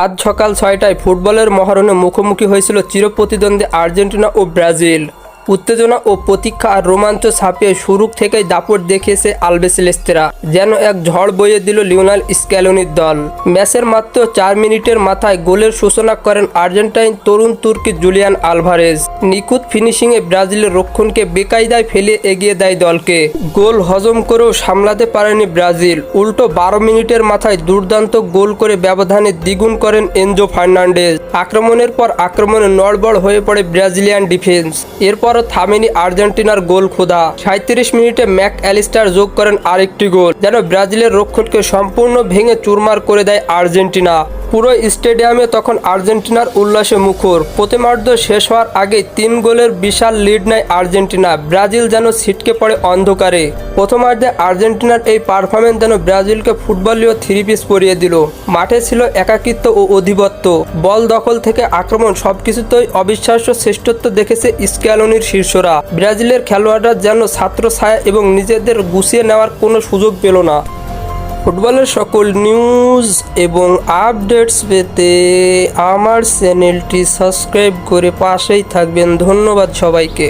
আজ সকাল ৬টায় ফুটবলের মহারণে মুখোমুখি হয়েছিল চিরপ্রতিদ্বন্দ্বী আর্জেন্টিনা ও ব্রাজিল। উত্তেজনা ও প্রতীক্ষা আর রোমাঞ্চ ছাপিয়ে শুরু থেকেই দাপট দেখিয়েছে আলবিসেলেস্তেরা, যেন এক ঝড় বইয়ে দিল লিওনেল স্ক্যালোনির দল। ম্যাচের মাত্র ৪ মিনিটের মাথায় গোলের সূচনা করেন আর্জেন্টাইন তরুণ তুর্কি জুলিয়ান আলভারেজ। নিখুঁত ফিনিশিংয়ে ব্রাজিলের রক্ষণকে বেকায়দায় ফেলে এগিয়ে দেয় দলকে। গোল হজম করেও সামলাতে পারেনি ব্রাজিল, উল্টো ১২ মিনিটের মাথায় দুর্দান্ত গোল করে ব্যবধানে দ্বিগুণ করেন এনজো ফার্নান্ডেজ। আক্রমণের পর আক্রমণে নড়বড় হয়ে পড়ে ব্রাজিলিয়ান ডিফেন্স। এরপর থামেনি আর্জেন্টিনার গোল খোদা। ৩৭ মিনিটে ম্যাক অ্যালিস্টার যোগ করেন আরেকটি গোল, যেন ব্রাজিলের রক্ষণকে সম্পূর্ণ ভেঙে চুরমার করে দেয় আর্জেন্টিনা। পুরো স্টেডিয়ামে তখন আর্জেন্টিনার উল্লাসে মুখর। প্রথমার্ধ শেষ হওয়ার আগে ৩ গোলের বিশাল লিড নেয় আর্জেন্টিনা। ব্রাজিল যেন ছিটকে পড়ে অন্ধকারে। প্রথমার্ধে আর্জেন্টিনার এই পারফরম্যান্স যেন ব্রাজিলকে ফুটবলীয় থ্রি পিস পরিয়ে দিল। মাঠে ছিল একাকিত্ব ও অধিপত্য। বল দখল থেকে আক্রমণ সবকিছুতেই অবিশ্বাস্য শ্রেষ্ঠত্ব দেখেছে স্ক্যালোনির শীর্ষরা। ব্রাজিলের খেলোয়াড়রা যেন ছাত্রছায়া এবং নিজেদের গুছিয়ে নেওয়ার কোনো সুযোগ পেল না। ফুটবলের সকল নিউজ এবং আপডেটস পেতে আমার চ্যানেলটি সাবস্ক্রাইব করে পাশেই থাকবেন। ধন্যবাদ সবাইকে।